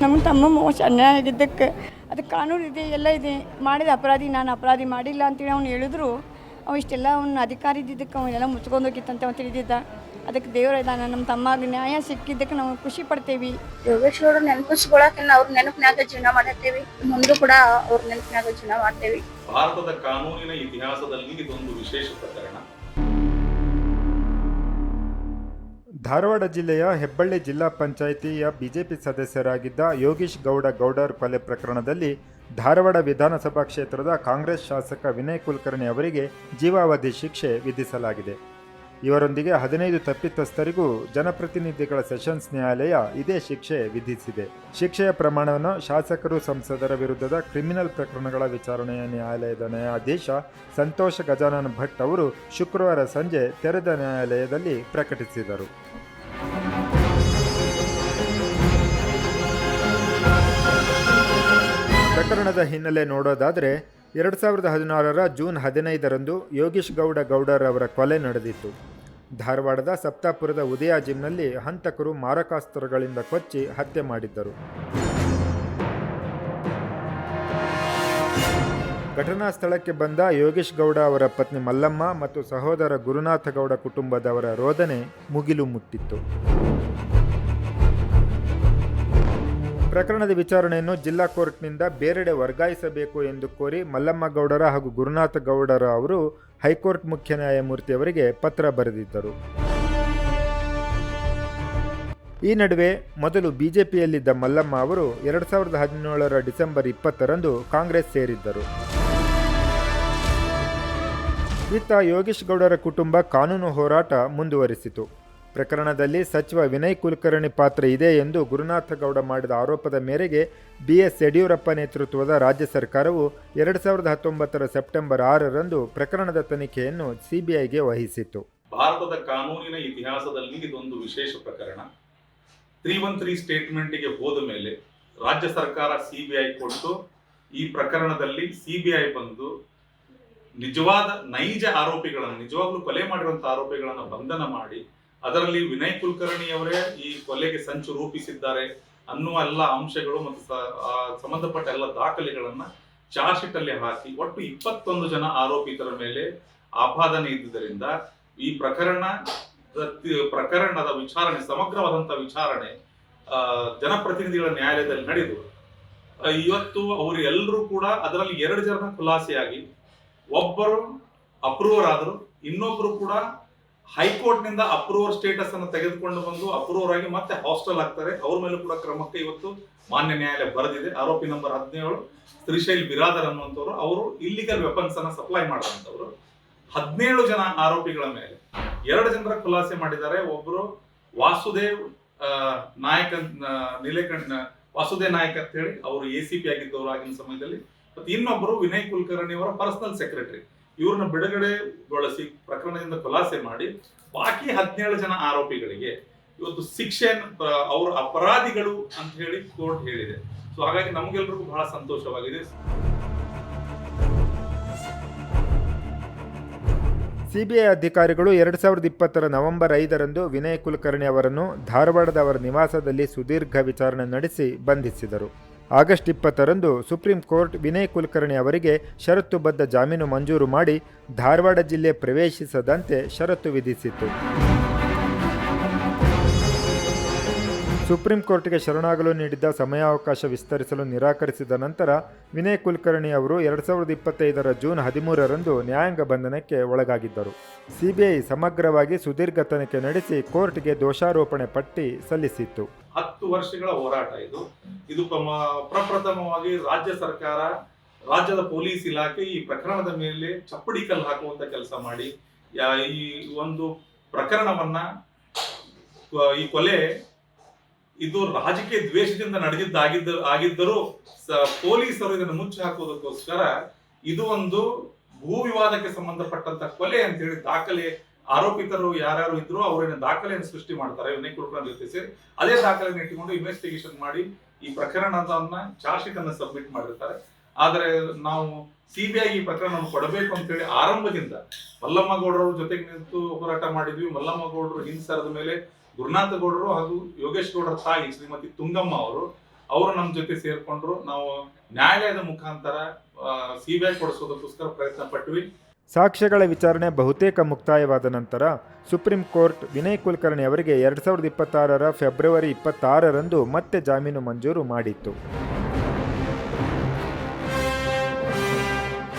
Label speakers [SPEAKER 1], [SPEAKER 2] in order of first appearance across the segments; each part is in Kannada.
[SPEAKER 1] ನಮ್ಮ ತಮ್ಮ ಮೋಸ ಅನ್ಯಾಯ ಆಗಿದ್ದಕ್ಕೆ ಅದಕ್ಕೆ ಕಾನೂನು ಇದೆ, ಎಲ್ಲ ಇದೆ. ಮಾಡಿದ ಅಪರಾಧಿ ನಾನು ಅಪರಾಧಿ ಮಾಡಿಲ್ಲ ಅಂತೇಳಿ ಅವ್ನು ಹೇಳಿದ್ರು. ಅವ ಇಷ್ಟೆಲ್ಲ ಅವ್ನು ಅಧಿಕಾರಿ ಇದ್ದಿದ್ದಕ್ಕೆ ಅವನ್ನೆಲ್ಲ ಮುಚ್ಕೊಂಡು ಹೋಗಿತ್ತಂತ ಅವ್ನು ತಿಳಿದಿದ್ದ. ಅದಕ್ಕೆ ದೇವರ ಇದ್ದಾನೆ. ನಮ್ಮ ತಮ್ಮಗೆ ನ್ಯಾಯ ಸಿಕ್ಕಿದ್ದಕ್ಕೆ ನಾವು ಖುಷಿ ಪಡ್ತೇವೆ.
[SPEAKER 2] ಯೋಗೇಶ್ ಅವರು ನೆನಪಿಸ್ಕೊಳಕ್ಕೆ ಅವ್ರ ನೆನಪಿನಾಗ ಜೀವನ ಮಾಡತ್ತೇವಿ, ಮುಂದೆ ಕೂಡ ಅವ್ರ ನೆನಪಿನಾಗ ಜೀವನ ಮಾಡ್ತೇವಿ.
[SPEAKER 3] ಭಾರತದ ಕಾನೂನಿನ ಇತಿಹಾಸದಲ್ಲಿ ಇದೊಂದು ವಿಶೇಷ ಪ್ರಕರಣ.
[SPEAKER 4] ಧಾರವಾಡ ಜಿಲ್ಲೆಯ ಹೆಬ್ಬಳ್ಳಿ ಜಿಲ್ಲಾ ಪಂಚಾಯಿತಿಯ ಬಿಜೆಪಿ ಸದಸ್ಯರಾಗಿದ್ದ ಯೋಗೀಶ್ ಗೌಡರ್ ಕೊಲೆ ಪ್ರಕರಣದಲ್ಲಿ ಧಾರವಾಡ ವಿಧಾನಸಭಾ ಕ್ಷೇತ್ರದ ಕಾಂಗ್ರೆಸ್ ಶಾಸಕ ವಿನಯ್ ಕುಲಕರ್ಣಿ ಅವರಿಗೆ ಜೀವಾವಧಿ ಶಿಕ್ಷೆ ವಿಧಿಸಲಾಗಿದೆ. ಇವರೊಂದಿಗೆ 15 ತಪ್ಪಿತಸ್ಥರಿಗೂ ಜನಪ್ರತಿನಿಧಿಗಳ ಸೆಷನ್ಸ್ ನ್ಯಾಯಾಲಯ ಇದೇ ಶಿಕ್ಷೆ ವಿಧಿಸಿದೆ. ಶಿಕ್ಷೆಯ ಪ್ರಮಾಣವನ್ನು ಶಾಸಕರು ಸಂಸದರ ವಿರುದ್ಧದ ಕ್ರಿಮಿನಲ್ ಪ್ರಕರಣಗಳ ವಿಚಾರಣೆಯ ನ್ಯಾಯಾಲಯದ ನ್ಯಾಯಾಧೀಶ ಸಂತೋಷ್ ಗಜಾನನ್ ಭಟ್ ಅವರು ಶುಕ್ರವಾರ ಸಂಜೆ ತೆರೆದ ನ್ಯಾಯಾಲಯದಲ್ಲಿ ಪ್ರಕಟಿಸಿದರು. ಪ್ರಕರಣದ ಹಿನ್ನೆಲೆ ನೋಡೋದಾದರೆ 2016ರ ಜೂನ್ 15ರಂದು ಯೋಗೀಶ್ ಗೌಡರ್ ಅವರ ಕೊಲೆ ನಡೆದಿತ್ತು. ಧಾರವಾಡದ ಸಪ್ತಾಪುರದ ಉದಯ ಜಿಮ್ನಲ್ಲಿ ಹಂತಕರು ಮಾರಕಾಸ್ತ್ರಗಳಿಂದ ಕೊಚ್ಚಿ ಹತ್ಯೆ ಮಾಡಿದ್ದರು. ಘಟನಾ ಸ್ಥಳಕ್ಕೆ ಬಂದ ಯೋಗೀಶ್ ಗೌಡ ಅವರ ಪತ್ನಿ ಮಲ್ಲಮ್ಮ ಮತ್ತು ಸಹೋದರ ಗುರುನಾಥ ಗೌಡ ಕುಟುಂಬದವರ ರೋದನೆ ಮುಗಿಲು ಮುಟ್ಟಿತ್ತು. ಪ್ರಕರಣದ ವಿಚಾರಣೆಯನ್ನು ಜಿಲ್ಲಾ ಕೋರ್ಟ್ನಿಂದ ಬೇರೆಡೆ ವರ್ಗಾಯಿಸಬೇಕು ಎಂದು ಕೋರಿ ಮಲ್ಲಮ್ಮ ಗೌಡರ ಹಾಗೂ ಗುರುನಾಥ ಗೌಡರ ಅವರು ಹೈಕೋರ್ಟ್ ಮುಖ್ಯ ನ್ಯಾಯಮೂರ್ತಿಯವರಿಗೆ ಪತ್ರ ಬರೆದಿದ್ದರು. ಈ ನಡುವೆ ಮೊದಲು ಬಿಜೆಪಿಯಲ್ಲಿದ್ದ ಮಲ್ಲಮ್ಮ ಅವರು 2017ರ ಡಿಸೆಂಬರ್ 20ರಂದು ಕಾಂಗ್ರೆಸ್ ಸೇರಿದ್ದರು. ಇತ್ತ ಯೋಗೀಶ್ ಗೌಡರ ಕುಟುಂಬ ಕಾನೂನು ಹೋರಾಟ ಮುಂದುವರಿಸಿತು. ಪ್ರಕರಣದಲ್ಲಿ ಸಚಿವ ವಿನಯ್ ಕುಲಕರ್ಣಿ ಪಾತ್ರ ಇದೆ ಎಂದು ಗುರುನಾಥ ಗೌಡ ಮಾಡಿದ ಆರೋಪದ ಮೇರೆಗೆ BS ಯಡಿಯೂರಪ್ಪ ನೇತೃತ್ವದ ರಾಜ್ಯ ಸರ್ಕಾರವು 2019ರ ಸೆಪ್ಟೆಂಬರ್ 6ರಂದು ಪ್ರಕರಣದ ತನಿಖೆಯನ್ನು CBIಗೆ ವಹಿಸಿತ್ತು.
[SPEAKER 3] ಭಾರತದ ಕಾನೂನಿನ ಇತಿಹಾಸದಲ್ಲಿ ಇದೊಂದು ವಿಶೇಷ ಪ್ರಕರಣ. 313 ಸ್ಟೇಟ್ಮೆಂಟ್ಗೆ ಹೋದ ಮೇಲೆ ರಾಜ್ಯ ಸರ್ಕಾರ CBI ಕೊಟ್ಟು ಈ ಪ್ರಕರಣದಲ್ಲಿ CBI ಬಂದು ನಿಜವಾದ ನೈಜ ಆರೋಪಿಗಳನ್ನು, ನಿಜವಾಗ್ಲೂ ಕೊಲೆ ಮಾಡಿರುವಂತಹ ಆರೋಪಿಗಳನ್ನು ಬಂಧನ ಮಾಡಿ ಅದರಲ್ಲಿ ವಿನಯ್ ಕುಲಕರ್ಣಿ ಅವರೇ ಈ ಕೊಲೆಗೆ ಸಂಚು ರೂಪಿಸಿದ್ದಾರೆ ಅನ್ನುವ ಎಲ್ಲ ಅಂಶಗಳು ಮತ್ತು ಸಂಬಂಧಪಟ್ಟ ಎಲ್ಲ ದಾಖಲೆಗಳನ್ನ ಚಾರ್ಜ್ ಶೀಟ್ ಅಲ್ಲಿ ಹಾಕಿ ಒಟ್ಟು 21 ಜನ ಆರೋಪಿತರ ಮೇಲೆ ಆಪಾದನೆ ಇದ್ದುದರಿಂದ ಈ ಪ್ರಕರಣದ ವಿಚಾರಣೆ, ಸಮಗ್ರವಾದಂತಹ ವಿಚಾರಣೆ ಜನಪ್ರತಿನಿಧಿಗಳ ನ್ಯಾಯಾಲಯದಲ್ಲಿ ನಡೆದು ಇವತ್ತು ಅವರು ಎಲ್ಲರೂ ಕೂಡ ಅದರಲ್ಲಿ 2 ಜನ ಖುಲಾಸೆಯಾಗಿ ಒಬ್ಬರು ಅಪ್ರೂವರ್ ಆದರು, ಇನ್ನೊಬ್ರು ಕೂಡ ಹೈಕೋರ್ಟ್ ನಿಂದ ಅಪ್ರೂವರ್ ಸ್ಟೇಟಸ್ ಅನ್ನು ತೆಗೆದುಕೊಂಡು ಬಂದು ಅಪ್ರೂವರ್ ಆಗಿ ಮತ್ತೆ ಹಾಸ್ಟೆಲ್ ಆಗ್ತಾರೆ. ಅವ್ರ ಮೇಲೂ ಕೂಡ ಕ್ರಮಕ್ಕೆ ಇವತ್ತು ಮಾನ್ಯ ನ್ಯಾಯಾಲಯ ಬರೆದಿದೆ. ಆರೋಪಿ ನಂಬರ್ 17 ಶ್ರೀಶೈಲ್ ಬಿರಾದರ್ ಅನ್ನುವಂಥವ್ರು, ಅವರು ಇಲ್ಲಿಗಲ್ ವೆಪನ್ಸ್ ಅನ್ನ ಸಪ್ಲೈ ಮಾಡುವಂತವ್ರು. 17 ಜನ ಆರೋಪಿಗಳ ಮೇಲೆ 2 ಜನರ ಖುಲಾಸೆ ಮಾಡಿದ್ದಾರೆ. ಒಬ್ಬರು ವಾಸುದೇವ್ ನಾಯಕ್ ಅಂತ ಹೇಳಿ ಅವರು ACP ಆಗಿದ್ದವರು ಆಗಿನ ಸಮಯದಲ್ಲಿ. ಮತ್ತೆ ಇನ್ನೊಬ್ಬರು ವಿನಯ್ ಕುಲಕರ್ಣಿ ಅವರ ಪರ್ಸನಲ್ ಸೆಕ್ರೆಟರಿ. ಇವ್ರನ್ನ ಬಿಡುಗಡೆಗೊಳಿಸಿ ಪ್ರಕರಣದಿಂದ ಖುಲಾಸೆ ಮಾಡಿ ಬಾಕಿ 17 ಜನ ಆರೋಪಿಗಳಿಗೆ ಇವತ್ತು ಶಿಕ್ಷೆ, ಅವರು ಅಪರಾಧಿಗಳು ಅಂತ ಹೇಳಿ ಕೋರ್ಟ್ ಹೇಳಿದೆ. ಸೊ ಹಾಗಾಗಿ ನಮಗೆಲ್ಲರಿಗೂ ಬಹಳ ಸಂತೋಷವಾಗಿದೆ.
[SPEAKER 4] CBI ಅಧಿಕಾರಿಗಳು 2020ರ ನವೆಂಬರ್ 5ರಂದು ವಿನಯ್ ಕುಲಕರ್ಣಿ ಅವರನ್ನು ಧಾರವಾಡದ ಅವರ ನಿವಾಸದಲ್ಲಿ ಸುದೀರ್ಘ ವಿಚಾರಣೆ ನಡೆಸಿ ಬಂಧಿಸಿದರು. ಆಗಸ್ಟ್ 20ರಂದು ಸುಪ್ರೀಂ ಕೋರ್ಟ್ ವಿನಯ್ ಕುಲಕರ್ಣಿ ಅವರಿಗೆ ಷರತ್ತುಬದ್ಧ ಜಾಮೀನು ಮಂಜೂರು ಮಾಡಿ ಧಾರವಾಡ ಜಿಲ್ಲೆ ಪ್ರವೇಶಿಸದಂತೆ ಷರತ್ತು ವಿಧಿಸಿತ್ತು. ಸುಪ್ರೀಂ ಕೋರ್ಟ್ಗೆ ಶರಣಾಗಲು ನೀಡಿದ್ದ ಸಮಯಾವಕಾಶ ವಿಸ್ತರಿಸಲು ನಿರಾಕರಿಸಿದ ನಂತರ ವಿನಯ್ ಕುಲಕರ್ಣಿ ಅವರು 2025ರ ಜೂನ್ 13ರಂದು ನ್ಯಾಯಾಂಗ ಬಂಧನಕ್ಕೆ ಒಳಗಾಗಿದ್ದರು. CBI ಸಮಗ್ರವಾಗಿ ಸುದೀರ್ಘ ತನಿಖೆ ನಡೆಸಿ ಕೋರ್ಟ್ಗೆ ದೋಷಾರೋಪಣೆ ಪಟ್ಟಿ ಸಲ್ಲಿಸಿತ್ತು.
[SPEAKER 3] 10 ವರ್ಷಗಳ ಹೋರಾಟ ಇದು ಪ್ರಪ್ರಥಮವಾಗಿ ರಾಜ್ಯ ಸರ್ಕಾರ, ರಾಜ್ಯದ ಪೊಲೀಸ್ ಇಲಾಖೆ ಈ ಪ್ರಕರಣದ ಮೇಲೆ ಚಪ್ಪಡಿ ಕಲ್ಲು ಹಾಕುವಂತ ಕೆಲಸ ಮಾಡಿ ಈ ಒಂದು ಪ್ರಕರಣವನ್ನ, ಈ ಕೊಲೆ ಇದು ರಾಜಕೀಯ ದ್ವೇಷದಿಂದ ಆಗಿದ್ದರೂ ಪೊಲೀಸರು ಇದನ್ನು ಮುಚ್ಚಿ ಹಾಕುವುದಕ್ಕೋಸ್ಕರ ಇದು ಒಂದು ಭೂ ವಿವಾದಕ್ಕೆ ಸಂಬಂಧಪಟ್ಟಂತ ಕೊಲೆ ಅಂತ ಹೇಳಿ ದಾಖಲೆ, ಆರೋಪಿತರು ಯಾರ್ಯಾರು ಇದ್ರು ಅವರೇನು ದಾಖಲೆಯನ್ನು ಸೃಷ್ಟಿ ಮಾಡ್ತಾರೆ ವಿನಯ್ ಕುಲಕರ್ಣಿ ಜೊತೆ ಸೇರಿ. ಅದೇ ದಾಖಲೆಯನ್ನು ಇಟ್ಟುಕೊಂಡು ಇನ್ವೆಸ್ಟಿಗೇಷನ್ ಮಾಡಿ ಈ ಪ್ರಕರಣದನ್ನ ಚಾರ್ಜ್ ಶೀಟ್ ಅನ್ನು ಸಬ್ಮಿಟ್ ಮಾಡಿರ್ತಾರೆ. ಆದರೆ ನಾವು CBI ಈ ಪ್ರಕರಣವನ್ನು ಕೊಡಬೇಕು ಅಂತ ಹೇಳಿ ಆರಂಭದಿಂದ ಮಲ್ಲಮ್ಮ ಗೌಡರ ಜೊತೆಗೆ ನಿಂತು ಹೋರಾಟ ಮಾಡಿದ್ವಿ. ಮಲ್ಲಮ್ಮ ಗೌಡರು ಹಿಂಸರದ ಮೇಲೆ ಗುರುನಾಥ ಗೌಡರು ಹಾಗೂ ಯೋಗೇಶ್ ಗೌಡರ ತಾಯಿ ಶ್ರೀಮತಿ ತುಂಗಮ್ಮ ಅವರು ಅವರು ನಮ್ಮ ಜೊತೆ ಸೇರ್ಕೊಂಡ್ರು. ನಾವು ನ್ಯಾಯಾಲಯದ ಮುಖಾಂತರ ಸಿಬಿಐ ಕೊಡಿಸೋದಕ್ಕೋಸ್ಕರ ಪ್ರಯತ್ನ ಪಟ್ವಿ.
[SPEAKER 4] ಸಾಕ್ಷ್ಯಗಳ ವಿಚಾರಣೆ ಬಹುತೇಕ ಮುಕ್ತಾಯವಾದ ನಂತರ ಸುಪ್ರೀಂ ಕೋರ್ಟ್ ವಿನಯ್ ಕುಲಕರ್ಣಿ ಅವರಿಗೆ 2026 ಫೆಬ್ರವರಿ 26ರಂದು ಮತ್ತೆ ಜಾಮೀನು ಮಂಜೂರು ಮಾಡಿತ್ತು.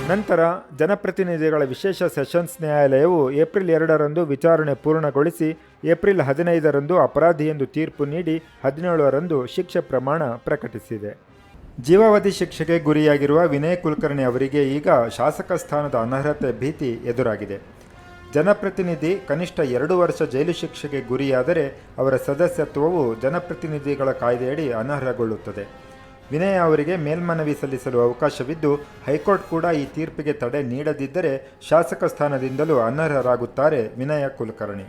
[SPEAKER 4] ನಂತರ ಜನಪ್ರತಿನಿಧಿಗಳ ವಿಶೇಷ ಸೆಷನ್ಸ್ ನ್ಯಾಯಾಲಯವು ಏಪ್ರಿಲ್ 2ರಂದು ವಿಚಾರಣೆ ಪೂರ್ಣಗೊಳಿಸಿ ಏಪ್ರಿಲ್ 15ರಂದು ಅಪರಾಧಿ ಎಂದು ತೀರ್ಪು ನೀಡಿ 17ರಂದು ಶಿಕ್ಷೆ ಪ್ರಮಾಣ ಪ್ರಕಟಿಸಿದೆ. ಜೀವಾವಧಿ ಶಿಕ್ಷೆಗೆ ಗುರಿಯಾಗಿರುವ ವಿನಯ್ ಕುಲಕರ್ಣಿ ಅವರಿಗೆ ಈಗ ಶಾಸಕ ಸ್ಥಾನದ ಅನರ್ಹತೆ ಭೀತಿ ಎದುರಾಗಿದೆ. ಜನಪ್ರತಿನಿಧಿ ಕನಿಷ್ಠ 2 ವರ್ಷ ಜೈಲು ಶಿಕ್ಷೆಗೆ ಗುರಿಯಾದರೆ ಅವರ ಸದಸ್ಯತ್ವವು ಜನಪ್ರತಿನಿಧಿಗಳ ಕಾಯ್ದೆಯಡಿ ಅನರ್ಹಗೊಳ್ಳುತ್ತದೆ. ವಿನಯ್ ಅವರಿಗೆ ಮೇಲ್ಮನವಿ ಸಲ್ಲಿಸಲು ಅವಕಾಶವಿದ್ದು, ಹೈಕೋರ್ಟ್ ಕೂಡ ಈ ತೀರ್ಪಿಗೆ ತಡೆ ನೀಡದಿದ್ದರೆ ಶಾಸಕ ಸ್ಥಾನದಿಂದಲೂ ಅನರ್ಹರಾಗುತ್ತಾರೆ ವಿನಯ್ ಕುಲಕರ್ಣಿ.